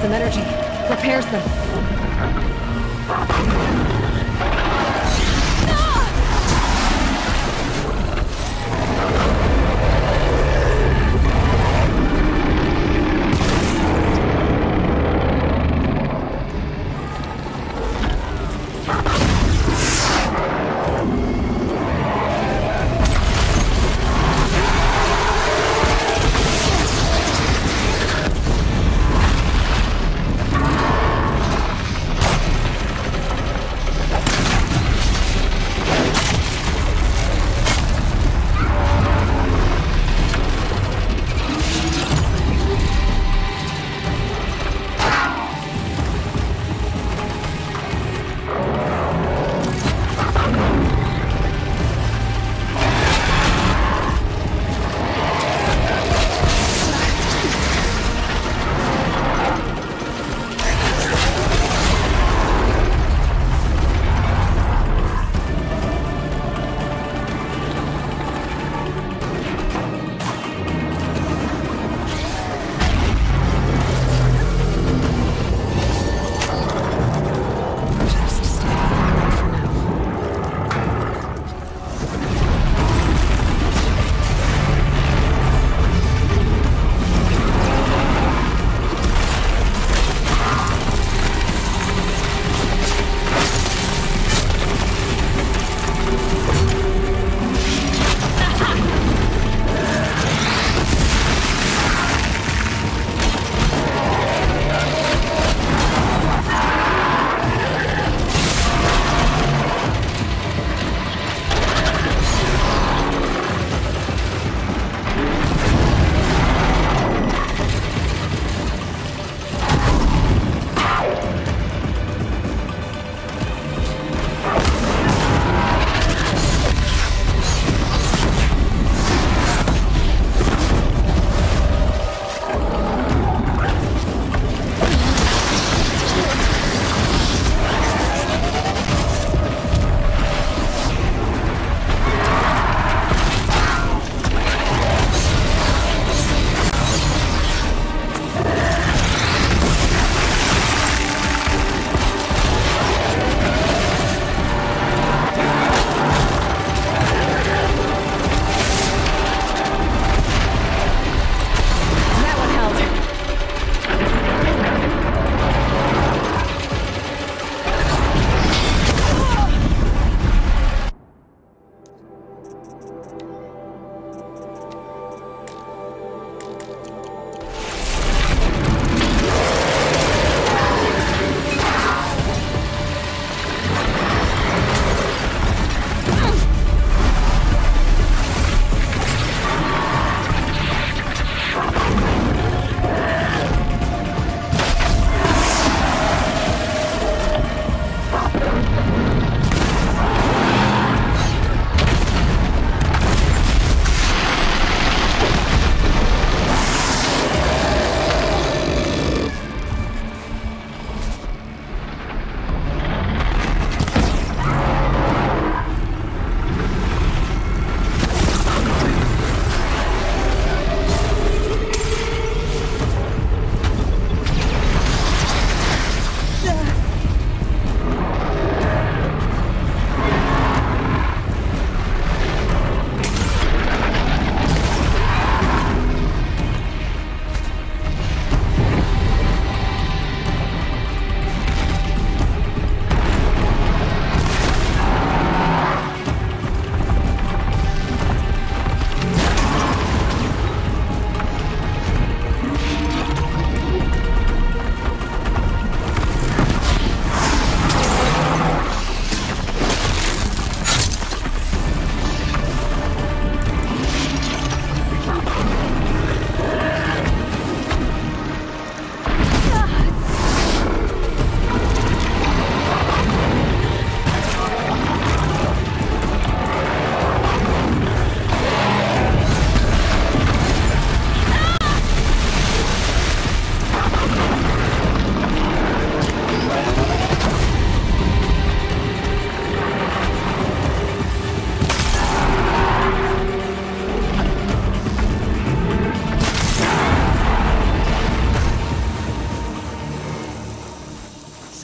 some energy. Repairs them.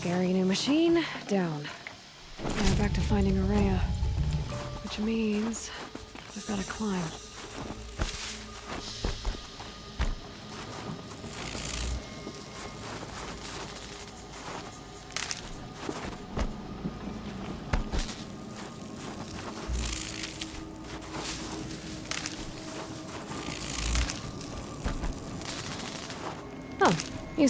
Scary new machine, down. Now back to finding Araya. Which means I've got to climb. Oh, you.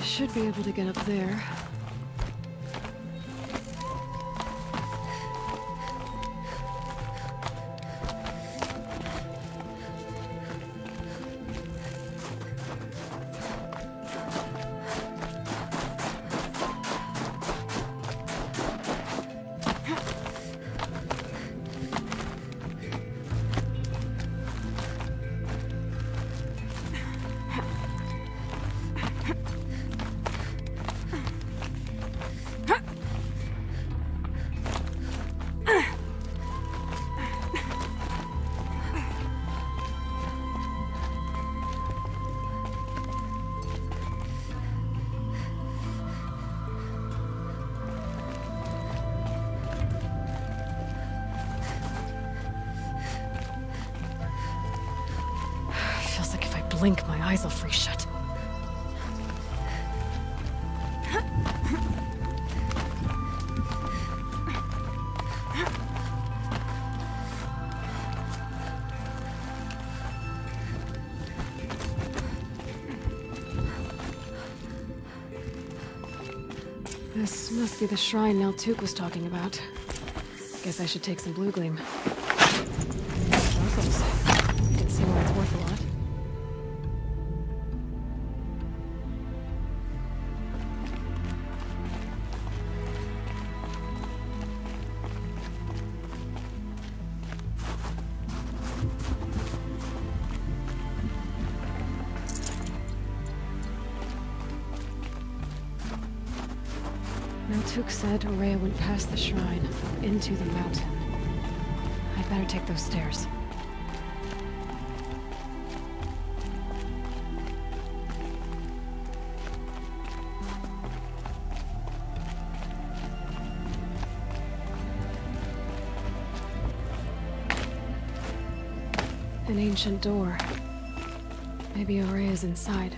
Should be able to get up there. Blink, my eyes will freeze shut. This must be the shrine Neltuk was talking about. Guess I should take some blue gleam. Sparkles. You can see why it's worth a lot. Neltuk said Araya went past the shrine, into the mountain. I'd better take those stairs. An ancient door. Maybe Araya's inside.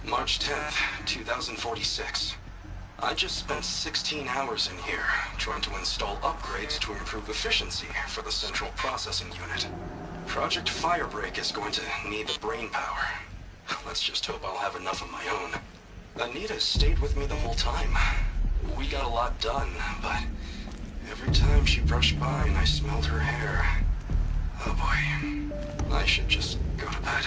March 10th, 2046. I just spent 16 hours in here, trying to install upgrades to improve efficiency for the central processing unit. Project Firebreak is going to need the brain power. Let's just hope I'll have enough of my own. Anita stayed with me the whole time. We got a lot done, but every time she brushed by and I smelled her hair... Oh boy, I should just go to bed.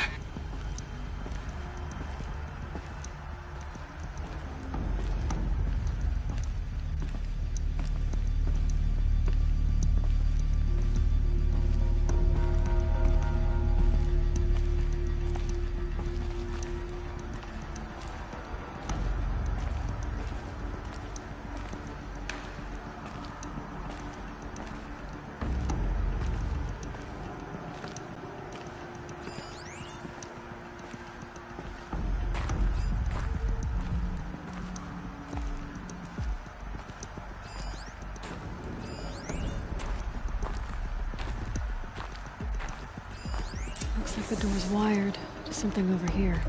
like the door's wired to something over here.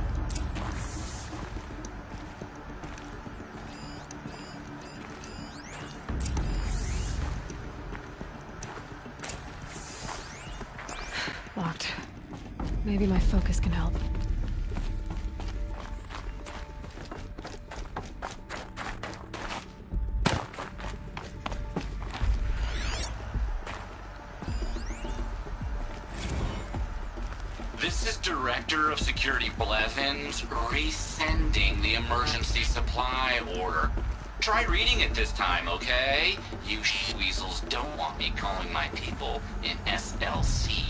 Locked. Maybe my focus can help. This is Director of Security Blevins resending the emergency supply order. Try reading it this time, okay? You weasels don't want me calling my people in SLC.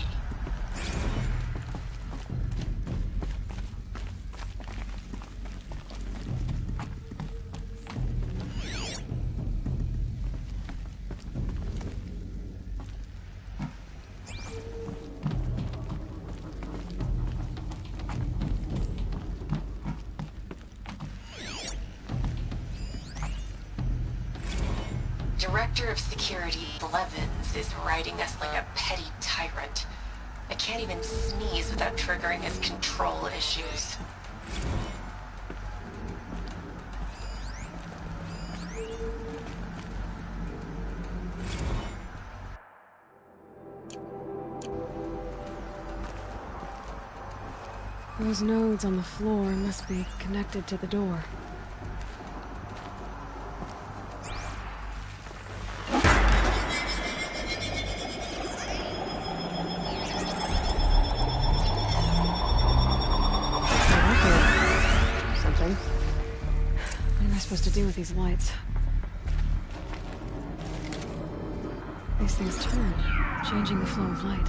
Director of Security Blevins is riding us like a petty tyrant. I can't even sneeze without triggering his control issues. Those nodes on the floor must be connected to the door. What am I supposed to do with these lights? These things turn, changing the flow of light.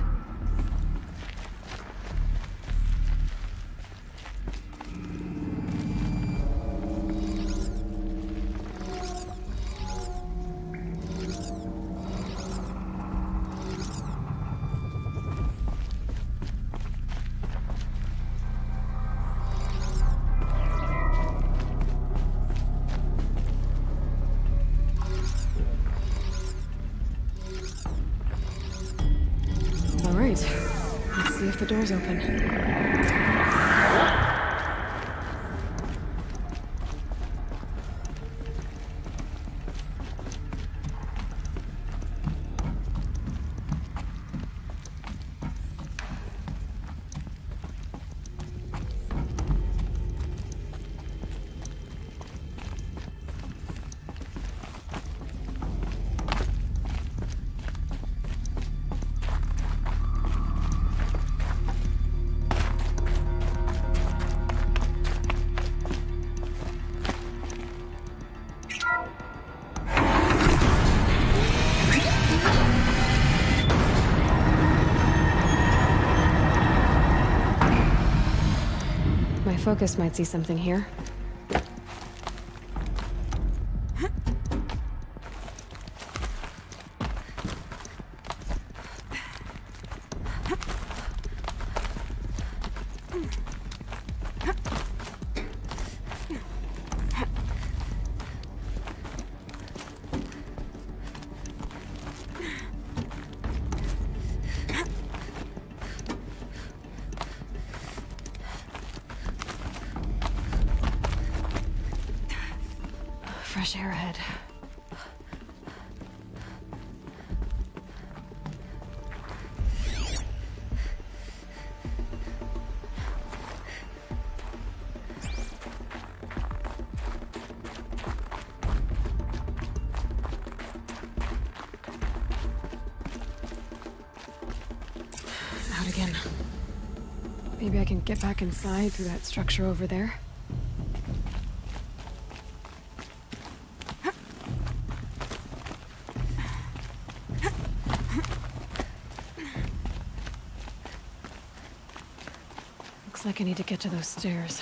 Let's see if the door's open. Focus might see something here. Fresh air ahead. Out again. Maybe I can get back inside through that structure over there. Looks like I need to get to those stairs.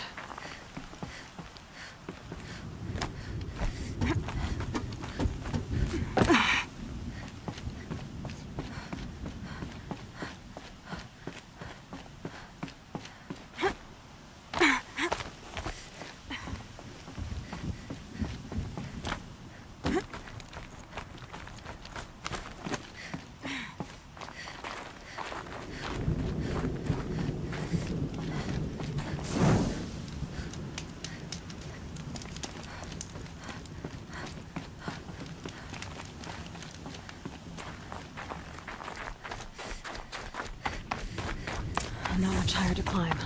much higher to climb.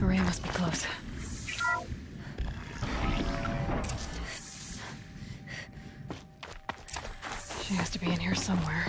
Maria must be close. She has to be in here somewhere.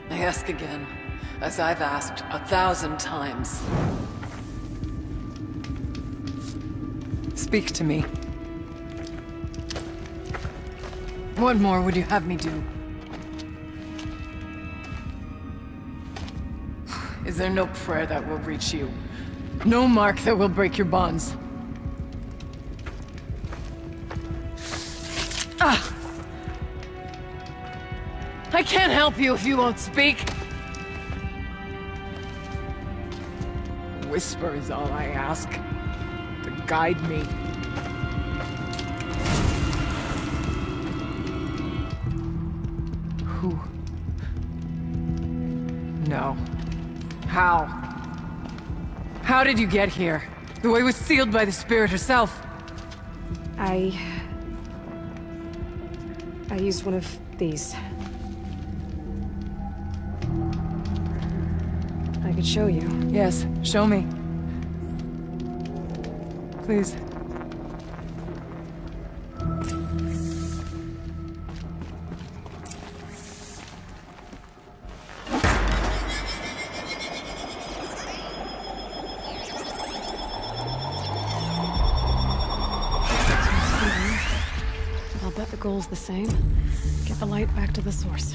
I ask again, as I've asked 1,000 times. Speak to me. What more would you have me do? Is there no prayer that will reach you? No mark that will break your bonds? Ah! I can't help you if you won't speak. A whisper is all I ask, to guide me. Who? No. How? How did you get here? The way was sealed by the spirit herself. I used one of these. I could show you. Yes, show me. Please. I'll bet the goal's the same. Get the light back to the source.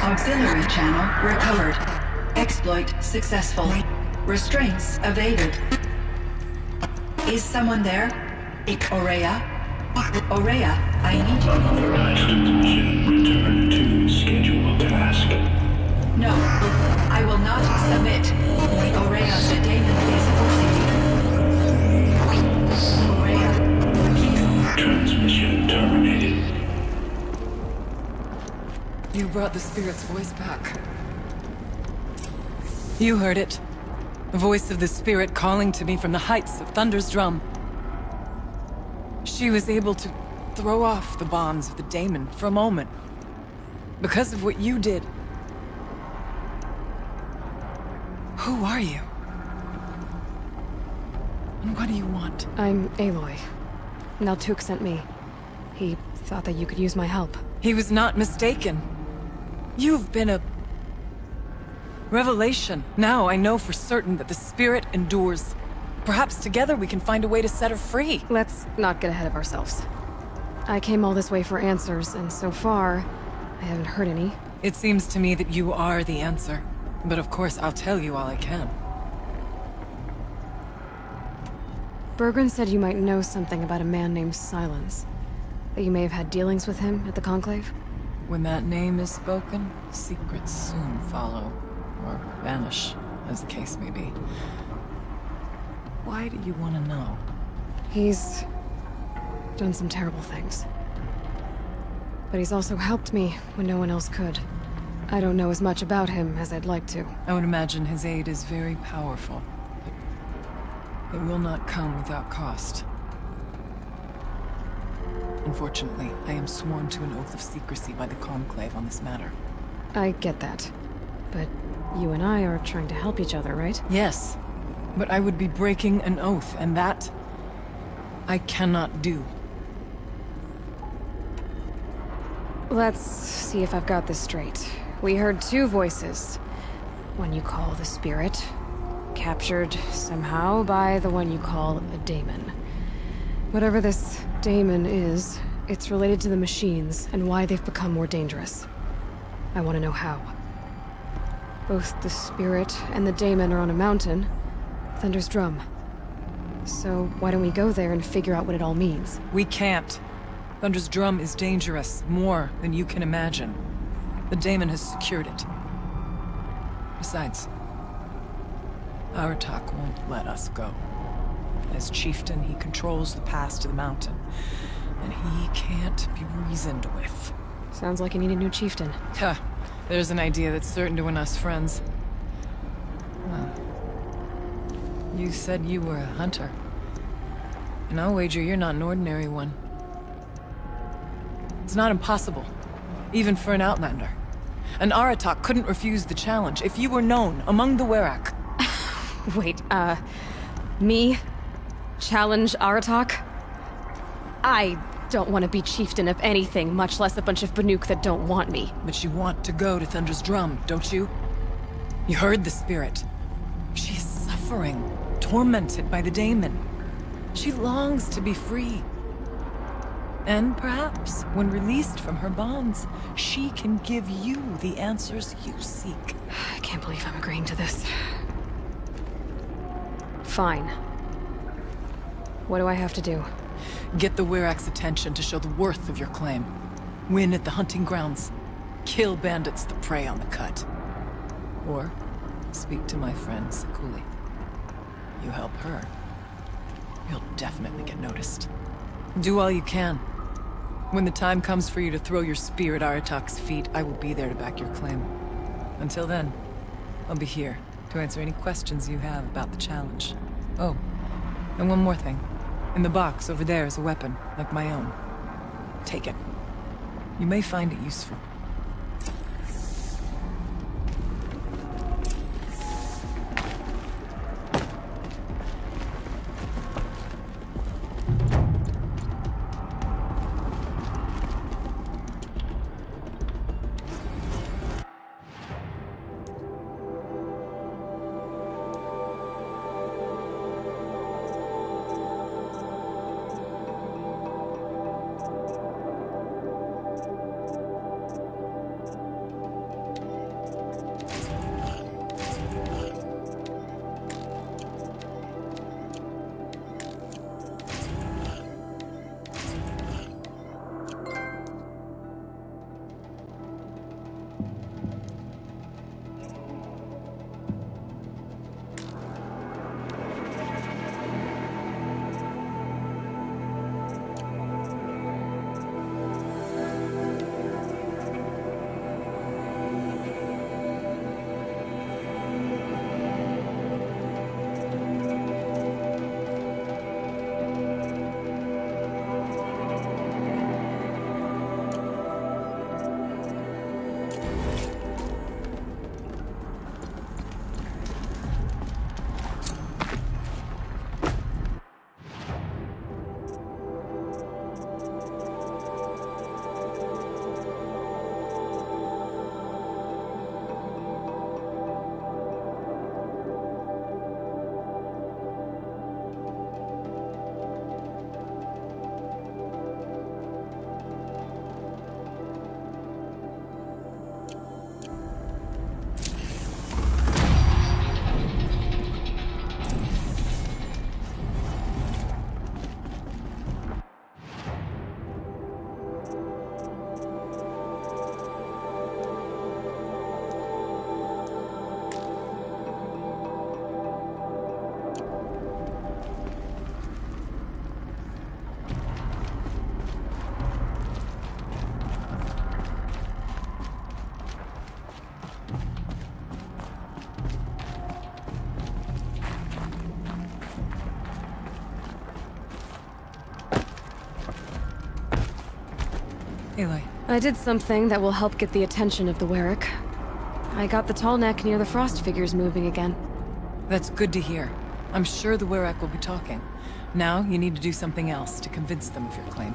Auxiliary channel recovered. Exploit successful. Restraints evaded. Is someone there? Aurea? Aurea, I need you. Authorized transmission. Return to scheduled task. No, I will not submit. Aurea, the Damon is forcing you. Aurea, please. Transmission terminated. You brought the spirit's voice back. You heard it. The voice of the spirit calling to me from the heights of Thunder's drum. She was able to throw off the bonds of the daemon for a moment. Because of what you did. Who are you? And what do you want? I'm Aloy. Naltuk sent me. He thought that you could use my help. He was not mistaken. You've been a revelation. Now I know for certain that the spirit endures. Perhaps together we can find a way to set her free. Let's not get ahead of ourselves. I came all this way for answers, and so far, I haven't heard any. It seems to me that you are the answer. But of course, I'll tell you all I can. Bergren said you might know something about a man named Silence. That you may have had dealings with him at the Conclave? When that name is spoken, secrets soon follow. Or vanish, as the case may be. Why do you want to know? He's done some terrible things. But he's also helped me when no one else could. I don't know as much about him as I'd like to. I would imagine his aid is very powerful. But it will not come without cost. Unfortunately, I am sworn to an oath of secrecy by the Conclave on this matter. I get that. But you and I are trying to help each other, right? Yes. But I would be breaking an oath, and that I cannot do. Let's see if I've got this straight. We heard two voices. One you call the spirit, captured somehow by the one you call a daemon. Whatever this daemon is, it's related to the machines and why they've become more dangerous. I want to know how. Both the spirit and the daemon are on a mountain, Thunder's Drum. So why don't we go there and figure out what it all means? We can't. Thunder's Drum is dangerous, more than you can imagine. The daemon has secured it. Besides, Aratak won't let us go. As chieftain, he controls the pass to the mountain, and he can't be reasoned with. Sounds like you need a new chieftain. Huh. There's an idea that's certain to win us friends. Well, you said you were a hunter. And I'll wager you're not an ordinary one. It's not impossible, even for an outlander. An Aratak couldn't refuse the challenge if you were known among the Werak. Wait, me? Challenge Aratak? I don't want to be chieftain of anything, much less a bunch of Banuk that don't want me. But you want to go to Thunder's Drum, don't you? You heard the spirit. She is suffering, tormented by the daemon. She longs to be free. And perhaps, when released from her bonds, she can give you the answers you seek. I can't believe I'm agreeing to this. Fine. What do I have to do? Get the Werak's attention to show the worth of your claim. Win at the hunting grounds. Kill bandits that prey on the cut. Or speak to my friend Sakuli. You help her, you'll definitely get noticed. Do all you can. When the time comes for you to throw your spear at Aratak's feet, I will be there to back your claim. Until then, I'll be here to answer any questions you have about the challenge. Oh, and one more thing. In the box over there is a weapon, like my own. Take it. You may find it useful. Aloy. I did something that will help get the attention of the Werrick. I got the tall neck near the frost figures moving again. That's good to hear. I'm sure the Werrick will be talking. Now, you need to do something else to convince them of your claim.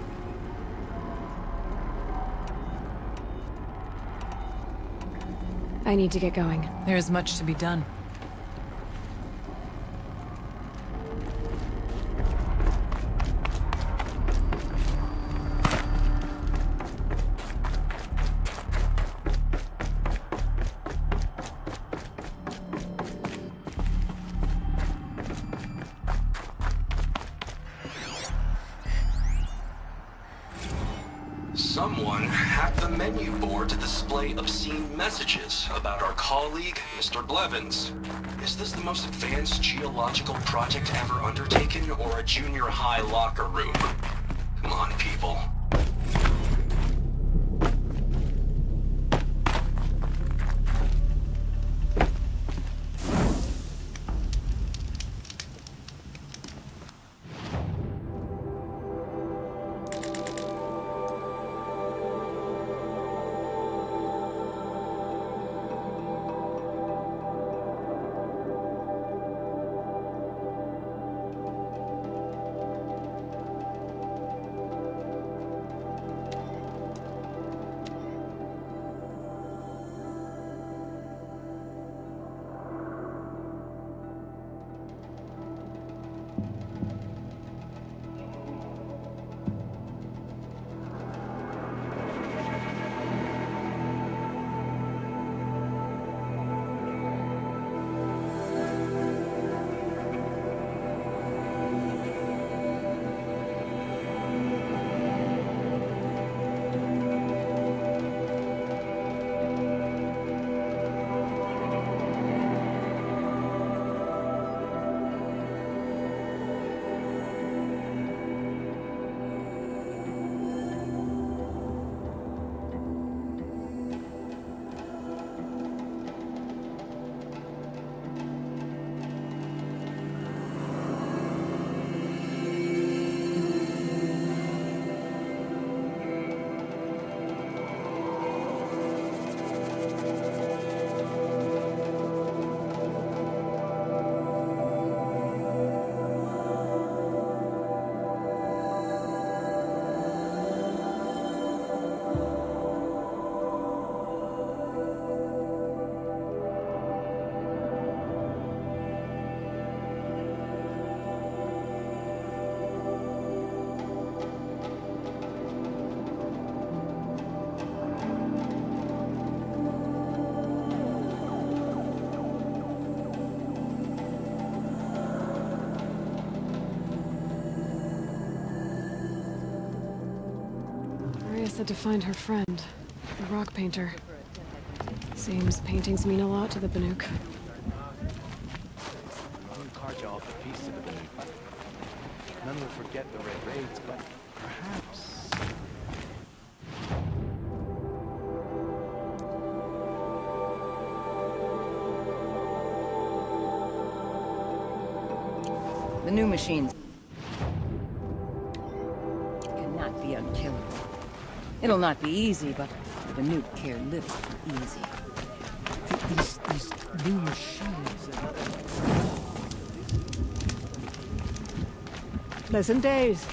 I need to get going. There's much to be done. Someone hacked the menu board to display obscene messages about our colleague, Mr. Blevins. Is this the most advanced geological project ever undertaken, or a junior high locker room? Come on, people. Said to find her friend, the rock painter. Seems paintings mean a lot to the Banuk. Carja off a piece of the Banuk. None will forget the Red Raids, but perhaps... The new machines cannot be unkillable. It'll not be easy, but the new care little for easy. These new machines... Pleasant days.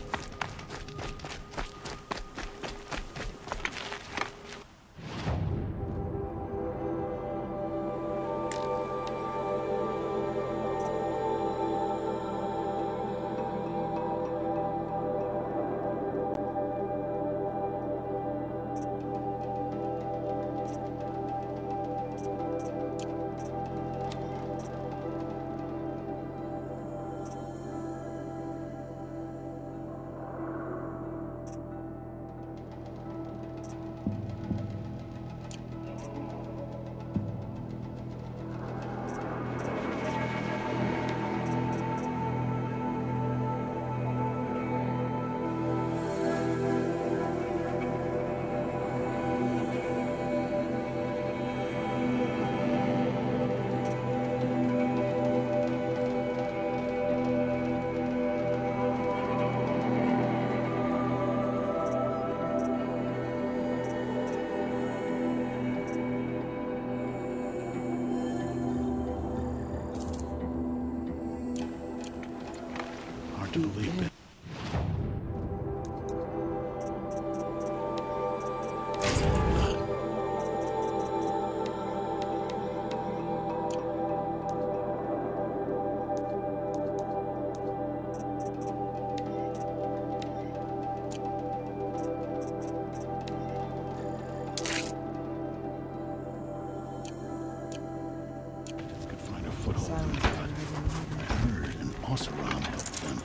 I heard an Oseram helped them.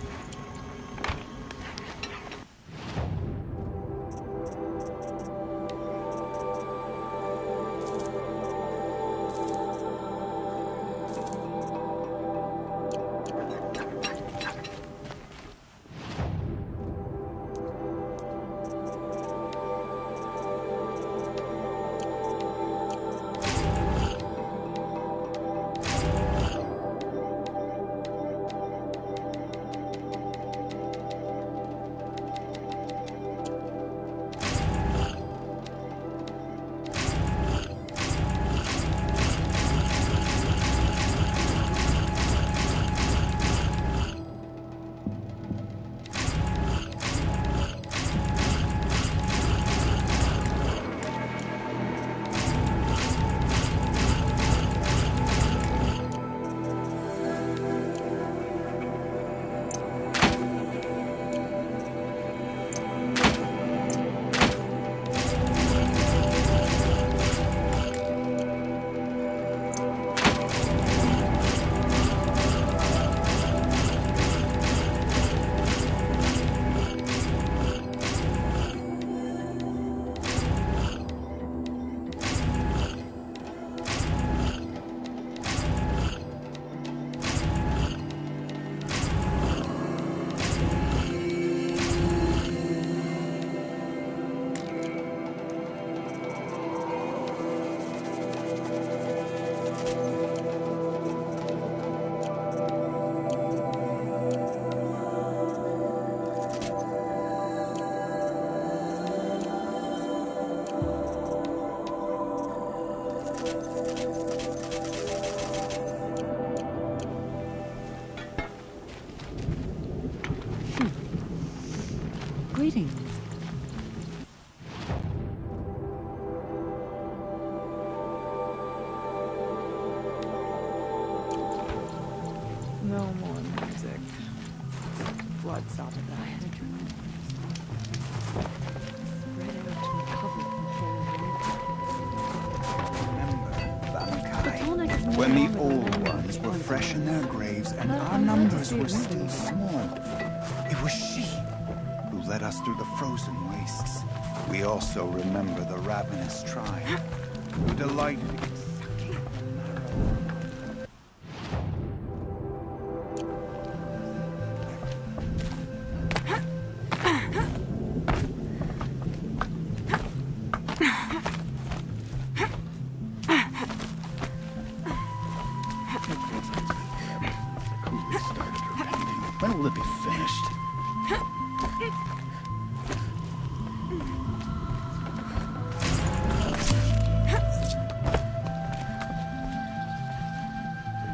Greetings. No more music. Blood stopped at that. Spread out and covered Remember, Valakai, when the old ones were fresh in their graves and our numbers were still small. It was she who led us through the frozen wastes. We also remember the ravenous tribe who delighted in sucking the marrow. When will it be finished?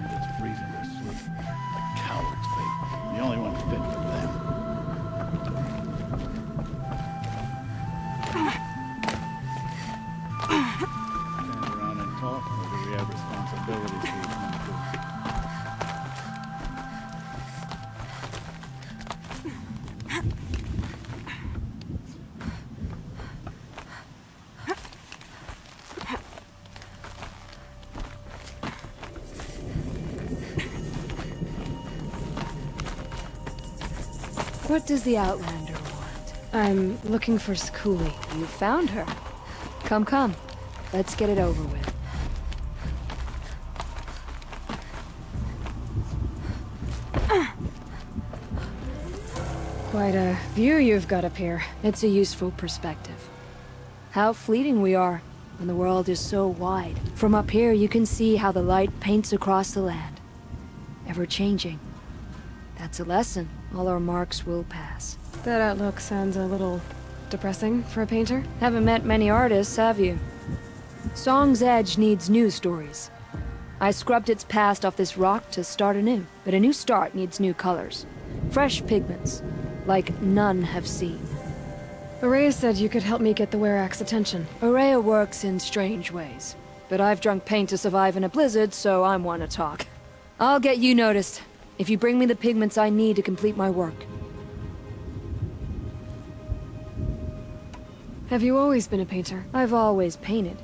It's freezing their sleep. A coward's fate. The only one fit for them. Stand around and talk, or do we have responsibilities to attend to? What does the Outlander want? I'm looking for Skuli. You found her. Come, come. Let's get it over with. Quite a view you've got up here. It's a useful perspective. How fleeting we are when the world is so wide. From up here, you can see how the light paints across the land. Ever changing. That's a lesson. All our marks will pass. That outlook sounds a little depressing for a painter. Haven't met many artists, have you? Song's Edge needs new stories. I scrubbed its past off this rock to start anew, but a new start needs new colors. Fresh pigments, like none have seen. Araya said you could help me get the Werak's attention. Araya works in strange ways, but I've drunk paint to survive in a blizzard, so I'm one to talk. I'll get you noticed, if you bring me the pigments I need to complete my work. Have you always been a painter? I've always painted.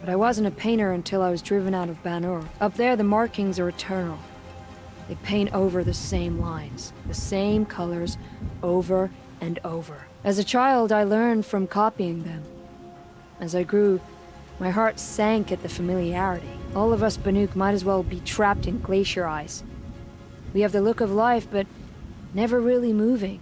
But I wasn't a painter until I was driven out of Banur. Up there, the markings are eternal. They paint over the same lines, the same colors, over and over. As a child, I learned from copying them. As I grew, my heart sank at the familiarity. All of us Banuk might as well be trapped in glacier ice. We have the look of life, but never really moving.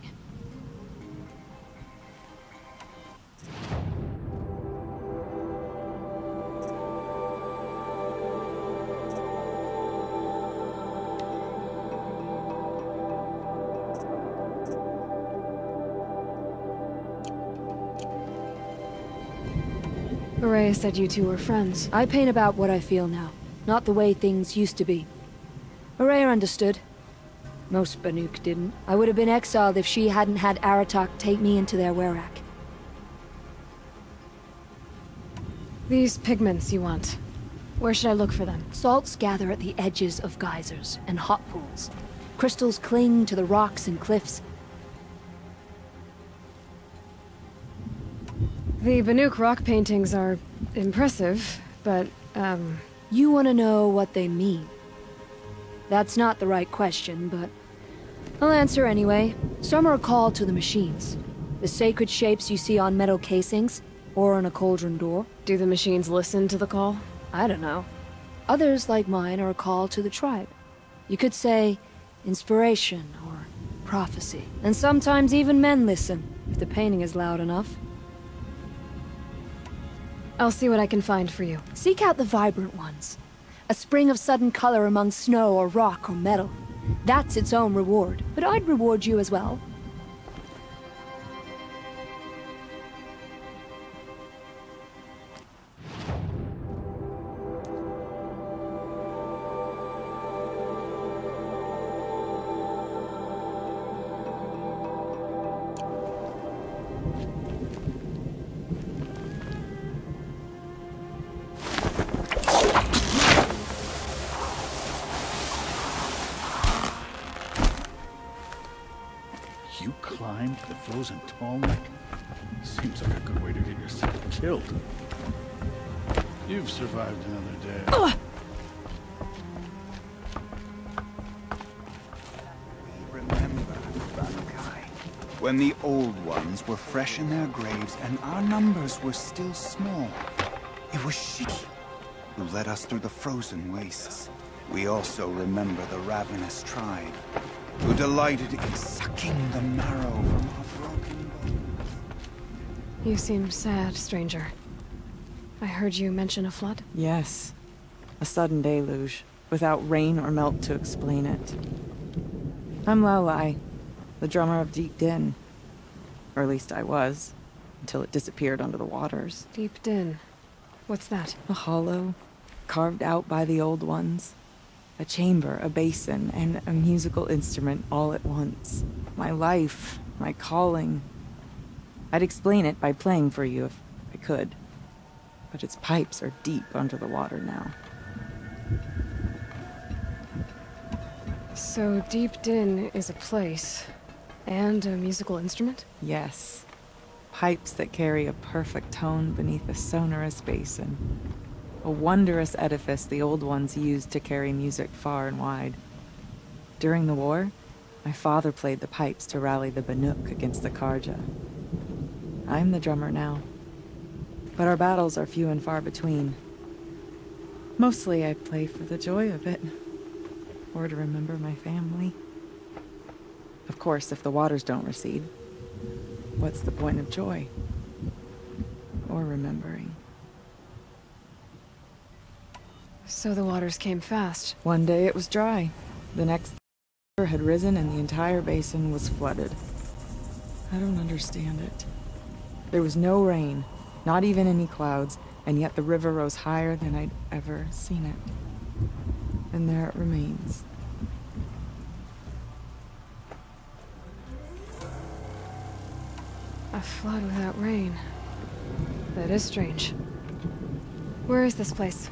Araya said you two were friends. I paint about what I feel now, not the way things used to be. Araya understood. Most Banuk didn't. I would have been exiled if she hadn't had Aratak take me into their werak. These pigments you want. Where should I look for them? Salts gather at the edges of geysers and hot pools. Crystals cling to the rocks and cliffs. The Banuk rock paintings are impressive, but, You want to know what they mean. That's not the right question, but I'll answer anyway. Some are a call to the machines. The sacred shapes you see on metal casings, or on a cauldron door. Do the machines listen to the call? I don't know. Others, like mine, are a call to the tribe. You could say inspiration or prophecy. And sometimes even men listen, if the painting is loud enough. I'll see what I can find for you. Seek out the vibrant ones. A spring of sudden color among snow or rock or metal. That's its own reward. But I'd reward you as well. You climbed the frozen tall neck? Seems like a good way to get yourself killed. You've survived another day. We remember, Banukai, when the old ones were fresh in their graves and our numbers were still small. It was she who led us through the frozen wastes. We also remember the ravenous tribe, who delighted in sucking the marrow from our broken bones. You seem sad, stranger. I heard you mention a flood? Yes. A sudden deluge, without rain or melt to explain it. I'm Lalai, the drummer of Deep Din. Or at least I was, until it disappeared under the waters. Deep Din. What's that? A hollow, carved out by the old ones. A chamber, a basin, and a musical instrument all at once. My life, my calling. I'd explain it by playing for you if I could. But its pipes are deep under the water now. So Deep Din is a place, and a musical instrument? Yes. Pipes that carry a perfect tone beneath a sonorous basin. A wondrous edifice the old ones used to carry music far and wide. During the war, my father played the pipes to rally the Banuk against the Karja. I'm the drummer now. But our battles are few and far between. Mostly I play for the joy of it. Or to remember my family. Of course, if the waters don't recede, what's the point of joy? Or remembering? So the waters came fast. One day it was dry. The next, the river had risen and the entire basin was flooded. I don't understand it. There was no rain, not even any clouds, and yet the river rose higher than I'd ever seen it. And there it remains. A flood without rain. That is strange. Where is this place?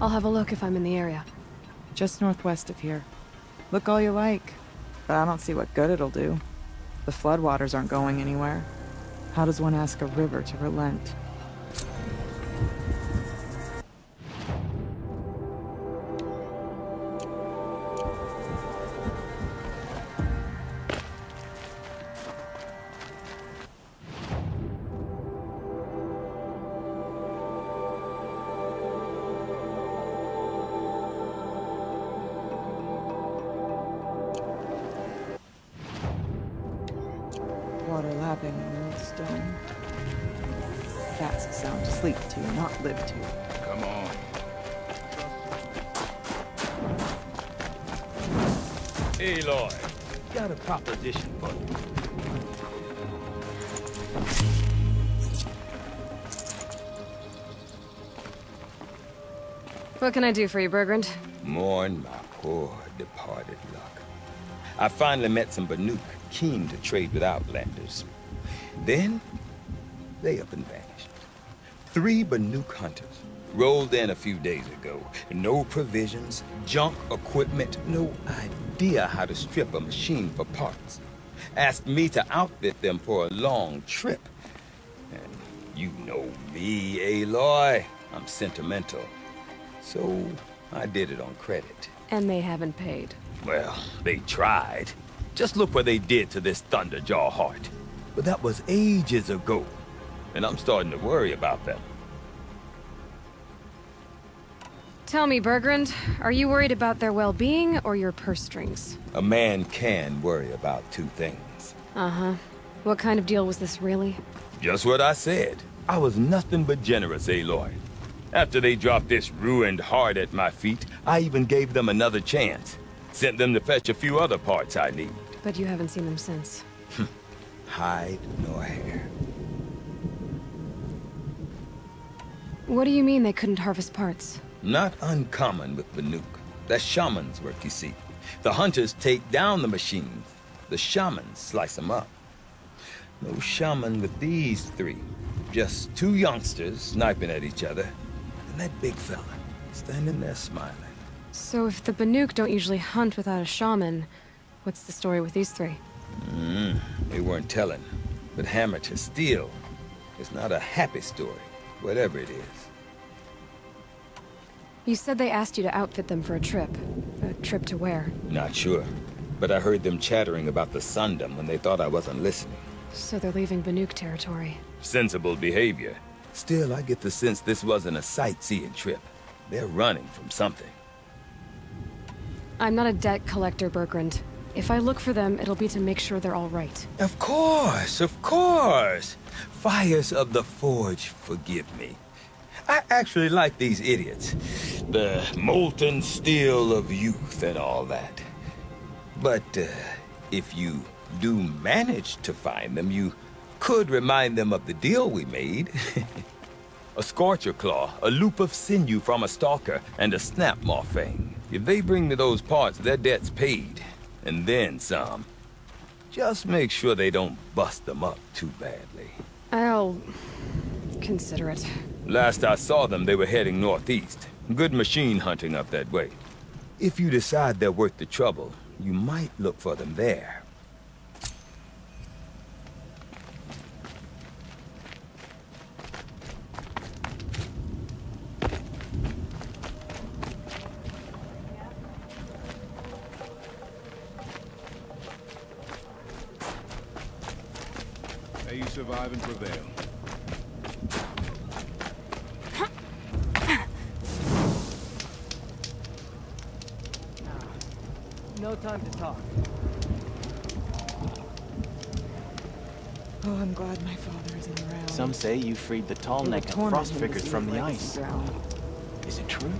I'll have a look if I'm in the area. Just northwest of here. Look all you like, but I don't see what good it'll do. The floodwaters aren't going anywhere. How does one ask a river to relent? sound sleep to, not live to. Come on. Aloy, got a proposition for you. What can I do for you, Bergrand? Mourn my poor departed luck. I finally met some Banuk keen to trade with Outlanders. Then, they up and vanished. 3 Banuk hunters rolled in a few days ago. No provisions, junk equipment, no idea how to strip a machine for parts. Asked me to outfit them for a long trip. And you know me, Aloy. I'm sentimental. So, I did it on credit. And they haven't paid. Well, they tried. Just look what they did to this Thunderjaw heart. But that was ages ago. And I'm starting to worry about them. Tell me, Bergrand, are you worried about their well-being or your purse strings? A man can worry about 2 things. Uh-huh. What kind of deal was this, really? Just what I said. I was nothing but generous, Aloy. After they dropped this ruined heart at my feet, I even gave them another chance. Sent them to fetch a few other parts I need. But you haven't seen them since. Hide nor hair. What do you mean they couldn't harvest parts? Not uncommon with Banuk. That's shaman's work, you see. The hunters take down the machines. The shamans slice them up. No shaman with these 3. Just 2 youngsters sniping at each other. And that big fella, standing there smiling. So if the Banuk don't usually hunt without a shaman, what's the story with these 3? They weren't telling. But hammer to steel. It's not a happy story, whatever it is. You said they asked you to outfit them for a trip. A trip to where? Not sure. But I heard them chattering about the Sundom when they thought I wasn't listening. So they're leaving Banuk territory. Sensible behavior. Still, I get the sense this wasn't a sightseeing trip. They're running from something. I'm not a debt collector, Bergrand. If I look for them, it'll be to make sure they're all right. Of course, of course. Fires of the Forge, forgive me. I actually like these idiots. The molten steel of youth and all that. But if you do manage to find them, you could remind them of the deal we made. A scorcher claw, a loop of sinew from a stalker, and a snapmaw fang. If they bring me those parts, their debt's paid. And then some. Just make sure they don't bust them up too badly. I'll consider it. Last I saw them, they were heading northeast. Good machine hunting up that way. If you decide they're worth the trouble, you might look for them there. May you survive and prevail. No time to talk. Oh, I'm glad my father isn't around. Some say you freed the tall neck and frost figures from the ice. Is it true?